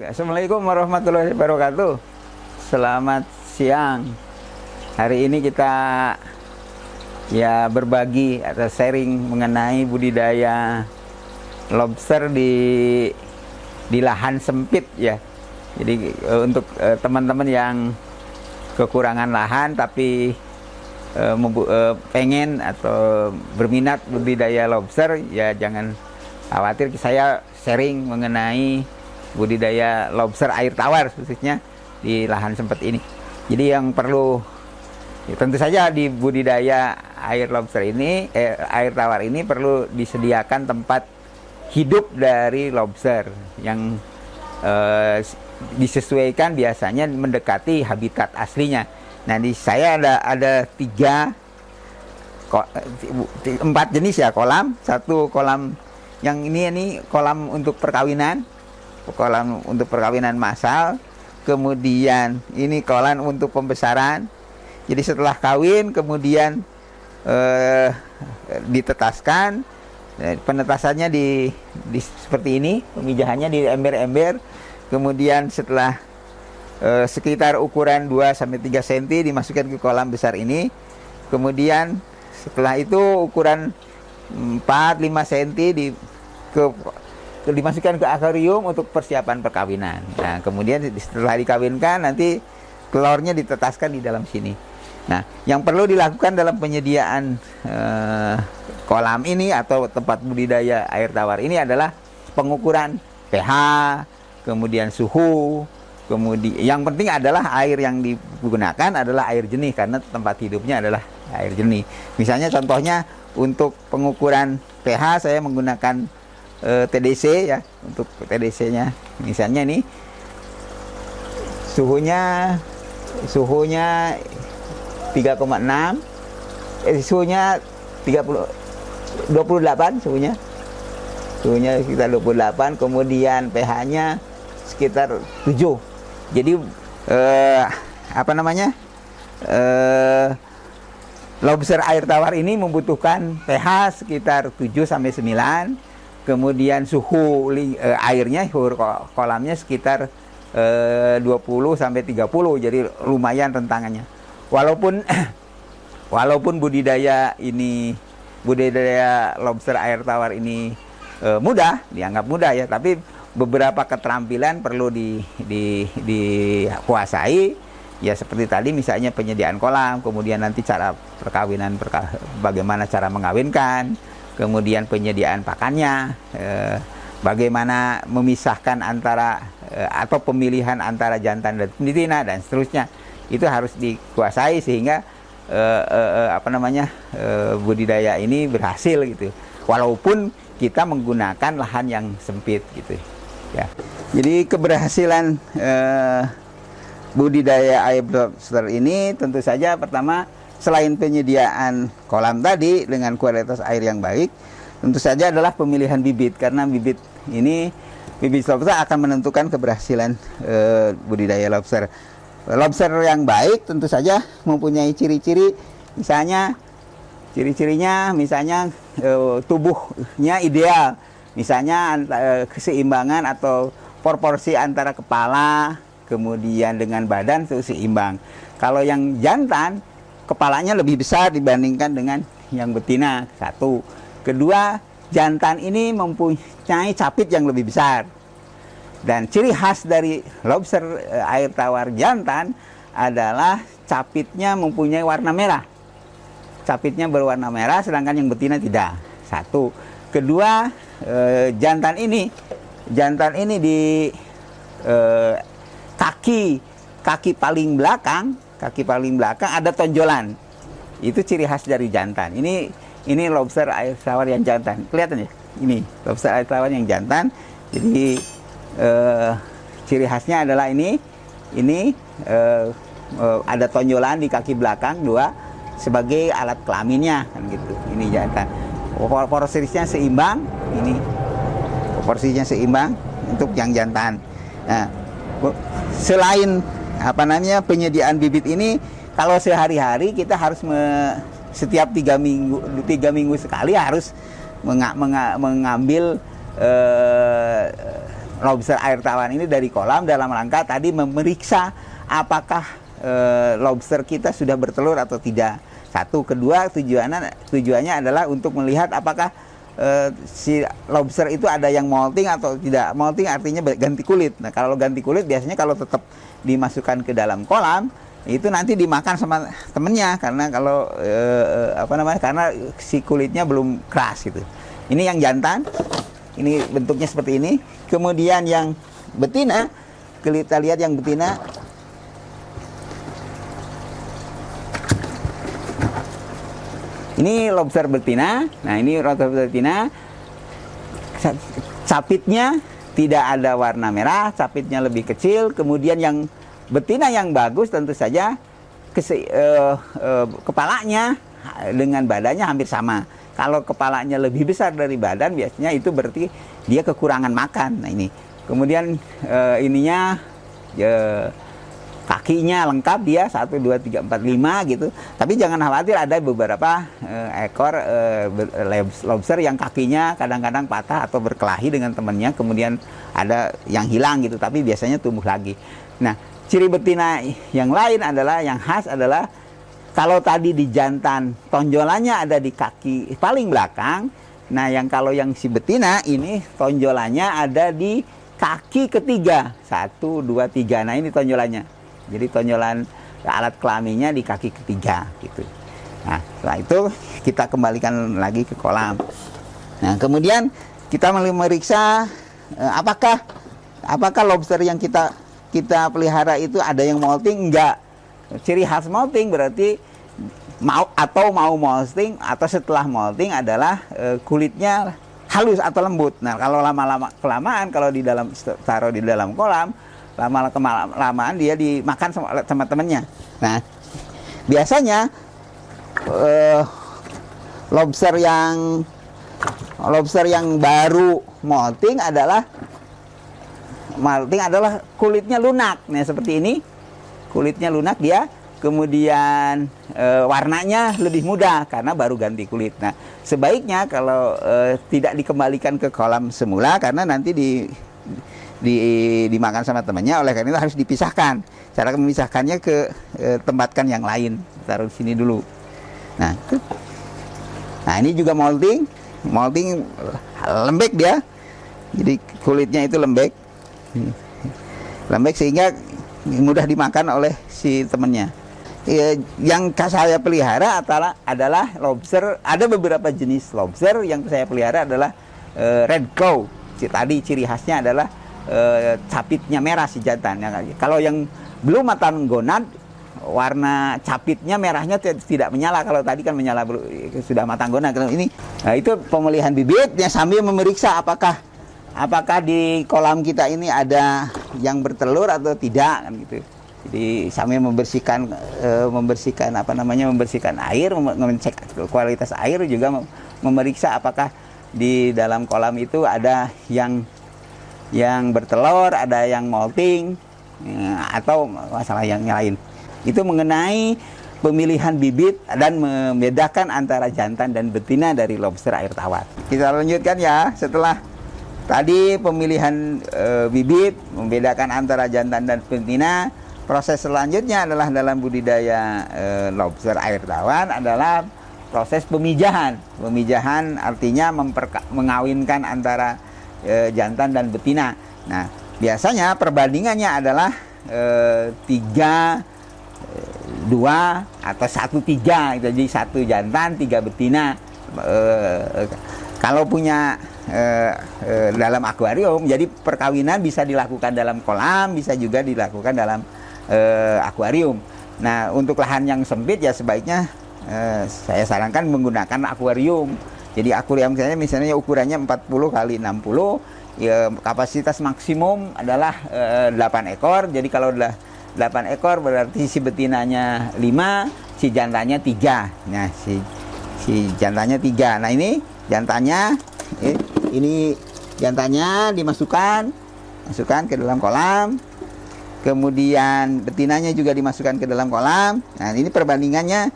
Assalamualaikum warahmatullahi wabarakatuh. Selamat siang. Hari ini kita berbagi atau sharing mengenai budidaya lobster di lahan sempit ya. Jadi untuk teman-teman yang kekurangan lahan tapi pengen atau berminat budidaya lobster, ya jangan khawatir, saya sharing mengenai budidaya lobster air tawar khususnya di lahan sempit ini. Jadi yang perlu tentu saja di budidaya air lobster ini, air tawar ini perlu disediakan tempat hidup dari lobster yang disesuaikan, biasanya mendekati habitat aslinya. Nah, di saya ada 4 jenis ya kolam. Satu kolam yang ini kolam untuk perkawinan, kolam untuk perkawinan massal. Kemudian ini kolam untuk pembesaran. Jadi setelah kawin kemudian ditetaskan. Penetasannya di seperti ini, pemijahannya di ember-ember. Kemudian setelah sekitar ukuran 2-3 cm dimasukkan ke kolam besar ini. Kemudian setelah itu ukuran 4-5 cm dimasukkan ke akuarium untuk persiapan perkawinan. Nah, kemudian setelah dikawinkan nanti telurnya ditetaskan di dalam sini. Nah, yang perlu dilakukan dalam penyediaan kolam ini atau tempat budidaya air tawar ini adalah pengukuran pH, kemudian suhu, kemudian yang penting adalah air yang digunakan adalah air jernih karena tempat hidupnya adalah air jernih. Misalnya contohnya untuk pengukuran pH saya menggunakan TDC ya. Untuk TDC-nya misalnya ini suhunya 3,6, suhunya 28 suhunya sekitar 28, kemudian pH-nya sekitar 7. Jadi lobster air tawar ini membutuhkan pH sekitar 7-9, kemudian suhu airnya, suhu kolamnya sekitar 20-30, jadi lumayan rentangannya. Walaupun budidaya lobster air tawar ini mudah, dianggap mudah ya, tapi beberapa keterampilan perlu dikuasai ya, seperti tadi misalnya penyediaan kolam, kemudian nanti cara perkawinan, bagaimana cara mengawinkan, kemudian penyediaan pakannya, bagaimana memisahkan antara atau pemilihan antara jantan dan betina dan seterusnya, itu harus dikuasai sehingga budidaya ini berhasil gitu, walaupun kita menggunakan lahan yang sempit gitu ya. Jadi keberhasilan budidaya air lobster ini tentu saja pertama, selain penyediaan kolam tadi dengan kualitas air yang baik, tentu saja adalah pemilihan bibit, karena bibit lobster akan menentukan keberhasilan budidaya lobster. Lobster yang baik tentu saja mempunyai ciri-ciri, misalnya ciri-cirinya misalnya tubuhnya ideal, misalnya keseimbangan atau proporsi antara kepala kemudian dengan badan itu seimbang. Kalau yang jantan kepalanya lebih besar dibandingkan dengan yang betina, satu. Kedua, jantan ini mempunyai capit yang lebih besar. Dan ciri khas dari lobster air tawar jantan adalah capitnya mempunyai warna merah. Capitnya berwarna merah, sedangkan yang betina tidak. Satu. Kedua, jantan ini di kaki paling belakang ada tonjolan. Itu ciri khas dari jantan. Ini lobster air tawar yang jantan. Kelihatan ya? Ini lobster air tawar yang jantan. Jadi ciri khasnya adalah ini ada tonjolan di kaki belakang 2 sebagai alat kelaminnya kan gitu. Ini jantan. Porsinya seimbang, ini porsinya seimbang untuk yang jantan. Nah, selain penyediaan bibit ini, kalau sehari-hari kita harus setiap 3 minggu sekali harus mengambil lobster air tawar ini dari kolam dalam rangka tadi memeriksa apakah lobster kita sudah bertelur atau tidak. Satu, kedua tujuannya adalah untuk melihat apakah si lobster itu ada yang molting atau tidak. Molting artinya ganti kulit. Nah, kalau ganti kulit biasanya kalau tetap dimasukkan ke dalam kolam itu nanti dimakan sama temennya, karena kalau karena si kulitnya belum keras gitu. Ini yang jantan, ini bentuknya seperti ini. Kemudian yang betina, kita lihat yang betina. Ini lobster betina. Nah, ini lobster betina. Capitnya tidak ada warna merah, capitnya lebih kecil. Kemudian yang betina yang bagus tentu saja kepalanya dengan badannya hampir sama. Kalau kepalanya lebih besar dari badan, biasanya itu berarti dia kekurangan makan. Nah, ini. Kemudian ininya kakinya lengkap, dia 1, 2, 3, 4, 5 gitu. Tapi jangan khawatir, ada beberapa ekor lobster yang kakinya kadang-kadang patah atau berkelahi dengan temannya, kemudian ada yang hilang gitu, tapi biasanya tumbuh lagi. Nah, ciri betina yang lain adalah, yang khas adalah, kalau tadi di jantan tonjolannya ada di kaki paling belakang, nah kalau yang si betina ini tonjolannya ada di kaki ketiga, 1, 2, 3. Nah, ini tonjolannya. Jadi tonjolan alat kelaminnya di kaki ketiga gitu. Nah, setelah itu kita kembalikan lagi ke kolam. Nah, kemudian kita memeriksa apakah lobster yang kita pelihara itu ada yang molting? Enggak. Ciri khas molting berarti mau molting atau setelah molting adalah kulitnya halus atau lembut. Nah, kalau kelamaan kalau taruh di dalam kolam, lama-lamaan dia dimakan sama temennya. Nah, biasanya lobster yang baru molting adalah kulitnya lunak. Nah, seperti ini, kulitnya lunak dia. Kemudian warnanya lebih muda karena baru ganti kulit. Nah, sebaiknya kalau tidak dikembalikan ke kolam semula, karena nanti dimakan sama temannya, oleh karena itu harus dipisahkan. Cara memisahkannya tempatkan yang lain, taruh di sini dulu. Nah, ini juga molting lembek dia, jadi kulitnya itu lembek sehingga mudah dimakan oleh si temannya. Yang saya pelihara adalah lobster. Ada beberapa jenis lobster yang saya pelihara adalah red claw. Tadi ciri khasnya adalah capitnya merah si jantan. Kalau yang belum matang gonad, warna capitnya merahnya tidak menyala. Kalau tadi kan menyala, sudah matang gonad. Kalau ini, itu pemilihan bibitnya sambil memeriksa apakah di kolam kita ini ada yang bertelur atau tidak, kan gitu. Jadi sambil membersihkan air, mengecek kualitas air, juga memeriksa apakah di dalam kolam itu ada yang bertelur, ada yang molting, atau masalah yang lain. Itu mengenai pemilihan bibit dan membedakan antara jantan dan betina dari lobster air tawar. Kita lanjutkan ya, setelah tadi pemilihan bibit, membedakan antara jantan dan betina. Proses selanjutnya adalah dalam budidaya lobster air tawar adalah proses pemijahan. Pemijahan artinya mengawinkan antara jantan dan betina. Nah, biasanya perbandingannya adalah 3, 2 atau 1, 3. Jadi 1 jantan, 3 betina. Kalau punya dalam akuarium, jadi perkawinan bisa dilakukan dalam kolam, bisa juga dilakukan dalam akuarium. Nah, untuk lahan yang sempit ya sebaiknya saya sarankan menggunakan akuarium. Jadi akuarium saya misalnya ukurannya 40 kali 60, ya, kapasitas maksimum adalah 8 ekor. Jadi kalau udah 8 ekor berarti si betinanya 5, si jantannya 3. Nah, si jantannya 3. Nah, ini jantannya, ini jantannya dimasukkan ke dalam kolam. Kemudian betinanya juga dimasukkan ke dalam kolam. Nah, ini perbandingannya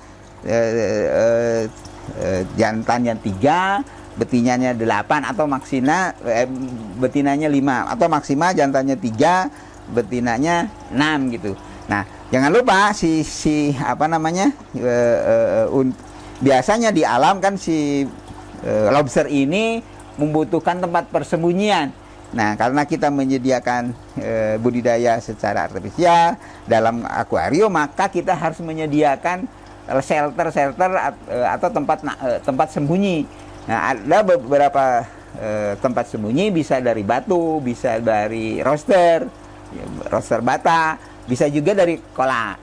jantan yang 3, betinanya 8 atau betinanya 5 atau maksimal jantannya 3, betinanya 6 gitu. Nah, jangan lupa apa namanya? Biasanya di alam kan si lobster ini membutuhkan tempat persembunyian. Nah, karena kita menyediakan budidaya secara artifisial dalam akuarium, maka kita harus menyediakan shelter atau tempat sembunyi. Nah, ada beberapa tempat sembunyi, bisa dari batu, bisa dari roster bata, bisa juga dari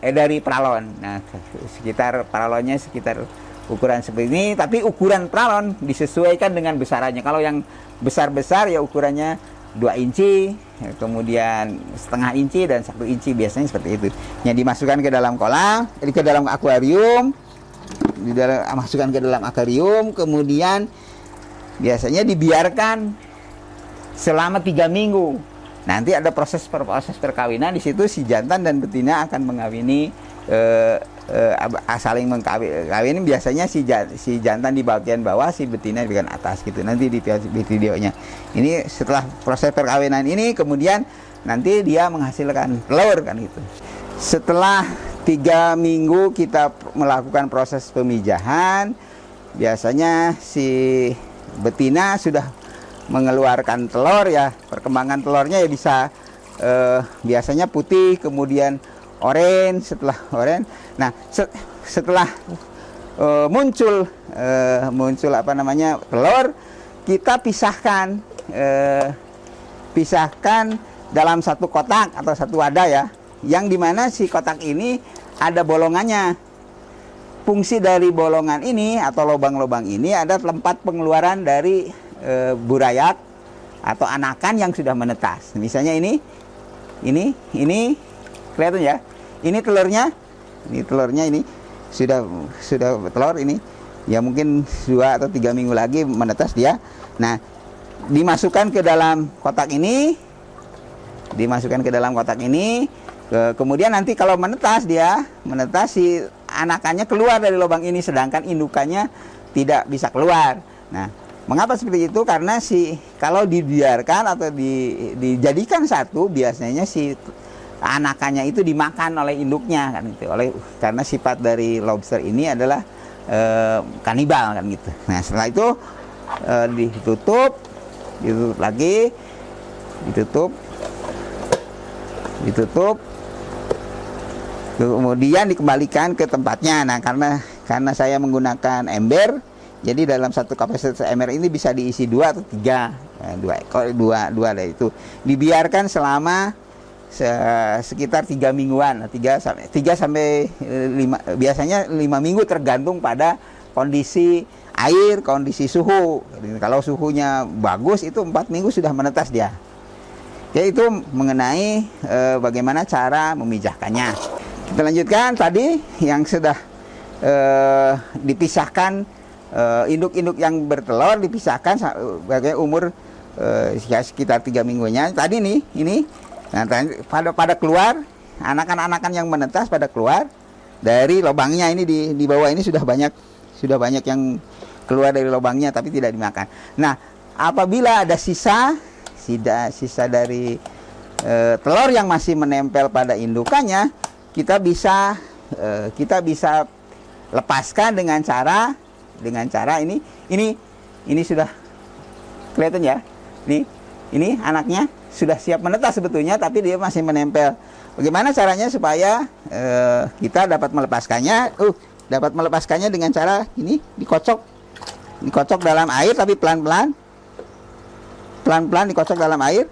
dari pralon. Nah, pralonnya sekitar ukuran seperti ini, tapi ukuran pralon disesuaikan dengan besarannya. Kalau yang besar-besar ya ukurannya 2 inci, kemudian setengah inci dan 1 inci, biasanya seperti itu. Yang dimasukkan ke dalam kolam, ke dalam akuarium, masukkan ke dalam akuarium, kemudian biasanya dibiarkan selama 3 minggu. Nanti ada proses perkawinan. Di situ si jantan dan betina akan mengawini, saling mengkawin. Biasanya si jantan di bagian bawah, si betina di bagian atas gitu. Nanti di videonya. Ini setelah proses perkawinan ini, kemudian nanti dia menghasilkan telur kan gitu. Setelah 3 minggu kita melakukan proses pemijahan, biasanya si betina sudah mengeluarkan telur ya. Perkembangan telurnya ya bisa biasanya putih, kemudian oranye, setelah oranye. Nah, setelah muncul apa namanya telur, kita pisahkan dalam satu kotak atau satu wadah ya, yang dimana si kotak ini ada bolongannya. Fungsi dari bolongan ini atau lubang-lubang ini ada tempat pengeluaran dari burayak atau anakan yang sudah menetas. Misalnya ini kelihatan ya. Ini telurnya ini sudah telur ini. Ya mungkin 2 atau 3 minggu lagi menetas dia. Nah, dimasukkan ke dalam kotak ini. Kemudian nanti kalau menetas si anakannya keluar dari lubang ini, sedangkan indukannya tidak bisa keluar. Nah, mengapa seperti itu? Karena kalau dibiarkan atau dijadikan satu, biasanya si anakannya itu dimakan oleh induknya kan gitu. Karena sifat dari lobster ini adalah kanibal kan gitu. Nah, setelah itu ditutup lagi, ditutup, kemudian dikembalikan ke tempatnya. Nah, karena saya menggunakan ember, jadi dalam satu kapasitas ember ini bisa diisi 2 atau 3, 2 ekor, 2 dari itu. Dibiarkan selama sekitar 3 mingguan, 3 sampai 5, biasanya 5 minggu tergantung pada kondisi air, kondisi suhu. Kalau suhunya bagus itu 4 minggu sudah menetas dia. Yaitu mengenai bagaimana cara memijahkannya. Kita lanjutkan tadi yang sudah dipisahkan, induk-induk yang bertelur dipisahkan sebagai umur sekitar 3 minggunya. Tadi ini nah, pada keluar, anakan-anakan yang menetas pada keluar dari lubangnya. Ini di bawah ini sudah banyak yang keluar dari lubangnya tapi tidak dimakan. Nah, apabila ada sisa dari telur yang masih menempel pada indukannya, kita bisa lepaskan dengan cara ini sudah kelihatan ya. Ini anaknya sudah siap menetas sebetulnya, tapi dia masih menempel. Bagaimana caranya supaya kita dapat melepaskannya? Dapat melepaskannya dengan cara ini, dikocok dalam air, tapi pelan-pelan dikocok dalam air.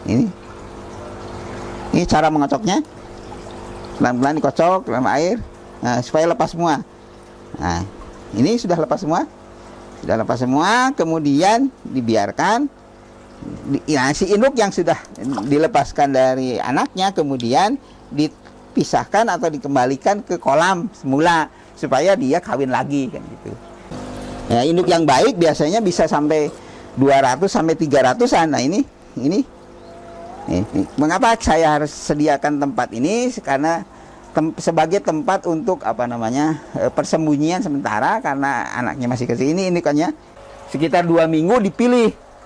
Ini cara mengocoknya. Pelan-pelan dikocok dalam air, nah, supaya lepas semua. Nah, ini sudah lepas semua, kemudian dibiarkan. Si induk yang sudah dilepaskan dari anaknya kemudian dipisahkan atau dikembalikan ke kolam semula supaya dia kawin lagi kan gitu. Ya, induk yang baik biasanya bisa sampai 200 sampai 300-an. Nah, ini. Mengapa saya harus sediakan tempat ini? Karena sebagai tempat untuk apa namanya persembunyian sementara karena anaknya masih kecil. Ini kan ya sekitar 2 minggu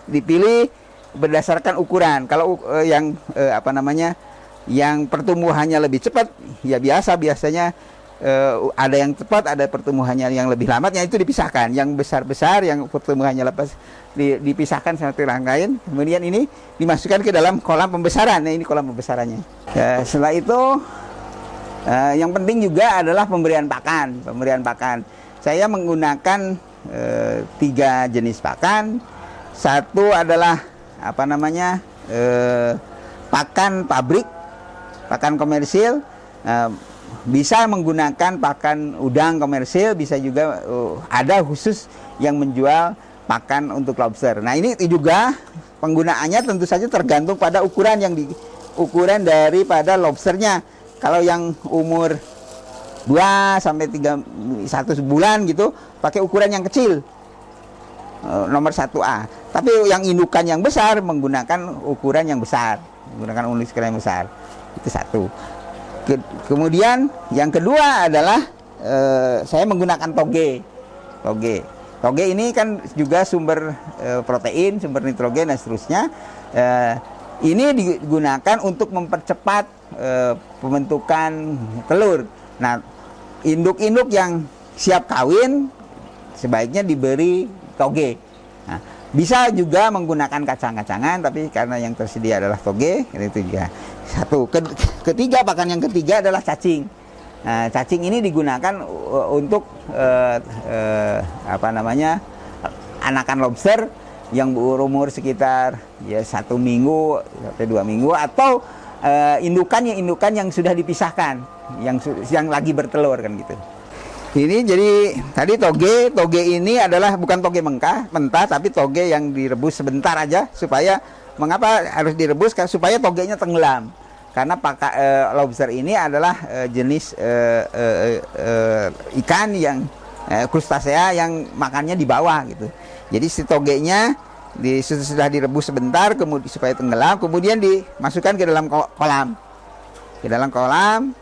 dipilih berdasarkan ukuran. Kalau yang apa namanya yang pertumbuhannya lebih cepat ya biasanya ada yang cepat, ada pertumbuhannya yang lebih lambat, ya itu dipisahkan. Yang besar-besar yang pertumbuhannya lepas dipisahkan satu rangkaian, kemudian ini dimasukkan ke dalam kolam pembesaran. Nah, ini kolam pembesarannya. Setelah itu yang penting juga adalah pemberian pakan. Saya menggunakan 3 jenis pakan. Satu adalah apa namanya pakan pabrik, pakan komersil. Bisa menggunakan pakan udang komersil, bisa juga ada khusus yang menjual pakan untuk lobster. Nah, ini juga penggunaannya tentu saja tergantung pada ukuran ukuran daripada lobsternya. Kalau yang umur 2 sampai 1 bulan gitu pakai ukuran yang kecil, nomor 1A. Tapi yang indukan yang besar menggunakan ukuran yang besar, menggunakan ukuran yang besar. Itu satu. Kemudian yang kedua adalah saya menggunakan toge. Toge ini kan juga sumber protein, sumber nitrogen dan seterusnya. Ini digunakan untuk mempercepat pembentukan telur. Nah, induk-induk yang siap kawin sebaiknya diberi toge. Nah, bisa juga menggunakan kacang-kacangan, tapi karena yang tersedia adalah toge, itu juga. Satu. Pakan yang ketiga adalah cacing. Nah, cacing ini digunakan untuk apa namanya anakan lobster yang berumur sekitar ya 1 minggu sampai 2 minggu, atau indukan yang sudah dipisahkan, yang lagi bertelur kan gitu. Ini jadi tadi toge ini adalah bukan toge mentah, tapi toge yang direbus sebentar aja. Supaya mengapa harus direbus? Supaya togenya tenggelam. Karena lobster ini adalah jenis ikan yang krustasea yang makannya di bawah gitu. Jadi si togenya sudah direbus sebentar, kemudian supaya tenggelam, kemudian dimasukkan ke dalam kolam.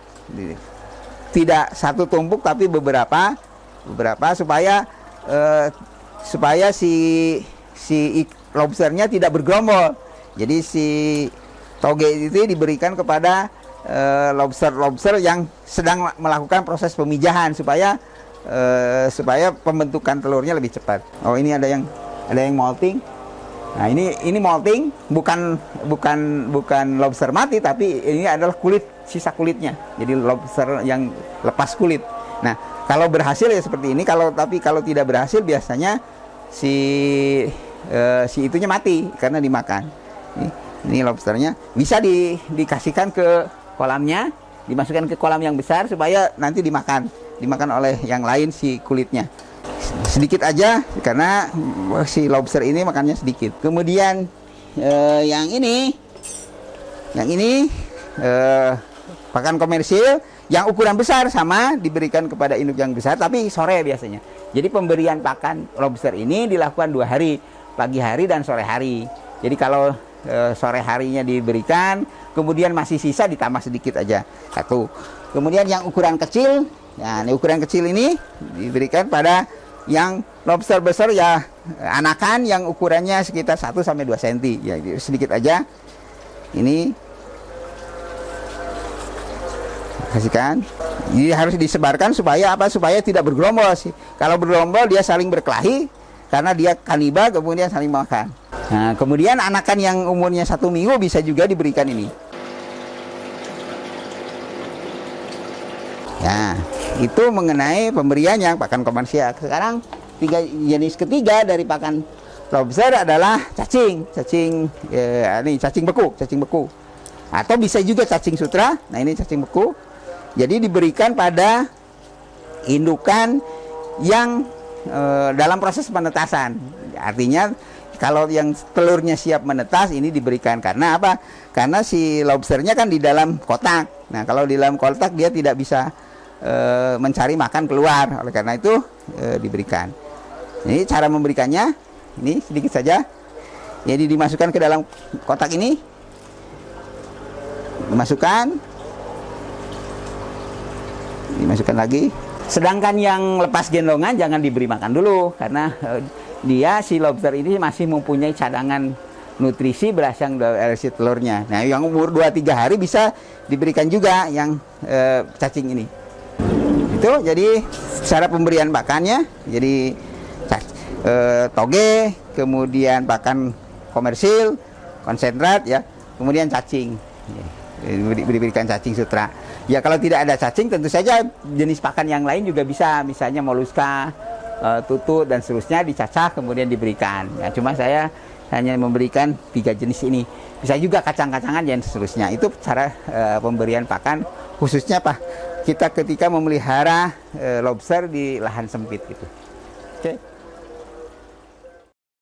Tidak satu tumpuk tapi beberapa supaya si lobsternya tidak bergerombol. Jadi si toge itu diberikan kepada lobster yang sedang melakukan proses pemijahan supaya pembentukan telurnya lebih cepat. Oh, ini ada yang molting. Nah, ini molting bukan lobster mati, tapi ini adalah sisa kulitnya. Jadi lobster yang lepas kulit. Nah, kalau berhasil ya seperti ini. Kalau tidak berhasil biasanya si itunya mati karena dimakan. Ini lobsternya bisa dikasihkan ke kolamnya, dimasukkan ke kolam yang besar supaya nanti dimakan oleh yang lain si kulitnya. Sedikit aja karena si lobster ini makannya sedikit. Kemudian yang ini pakan komersil yang ukuran besar sama diberikan kepada induk yang besar, tapi sore biasanya. Jadi pemberian pakan lobster ini dilakukan 2 hari, pagi hari dan sore hari. Jadi kalau sore harinya diberikan, kemudian masih sisa ditambah sedikit aja. Satu. Kemudian yang ukuran kecil, nah ukuran kecil ini diberikan pada yang lobster besar ya anakan yang ukurannya sekitar 1 sampai 2 cm. Ya sedikit aja. Ini kasihkan. Ini harus disebarkan supaya apa? Supaya tidak bergerombol sih. Kalau bergerombol dia saling berkelahi karena dia kanibal, kemudian saling makan. Nah, kemudian anakan yang umurnya 1 minggu bisa juga diberikan ini. Ya, itu mengenai pemberian yang pakan komersial. Sekarang jenis ketiga dari pakan lobster adalah cacing beku. Atau bisa juga cacing sutra. Nah, ini cacing beku. Jadi diberikan pada indukan yang dalam proses penetasan. Artinya kalau yang telurnya siap menetas ini diberikan. Karena apa? Karena si lobsternya kan di dalam kotak. Nah, kalau di dalam kotak dia tidak bisa mencari makan keluar. Oleh karena itu diberikan. Ini cara memberikannya. Ini sedikit saja. Jadi dimasukkan ke dalam kotak ini. Dimasukkan. dimasukkan lagi. Sedangkan yang lepas gendongan jangan diberi makan dulu, karena dia si lobster ini masih mempunyai cadangan nutrisi berasal dari telurnya. Nah, yang umur 2-3 hari bisa diberikan juga yang cacing ini. Itu jadi cara pemberian pakannya, jadi toge, kemudian pakan komersil, konsentrat ya, kemudian cacing. Diberikan cacing sutra. Ya kalau tidak ada cacing tentu saja jenis pakan yang lain juga bisa, misalnya moluska, tutut dan seterusnya dicacah kemudian diberikan. Ya, cuma saya hanya memberikan 3 jenis ini. Bisa juga kacang-kacangan dan seterusnya. Itu cara pemberian pakan khususnya kita ketika memelihara lobster di lahan sempit gitu. Oke.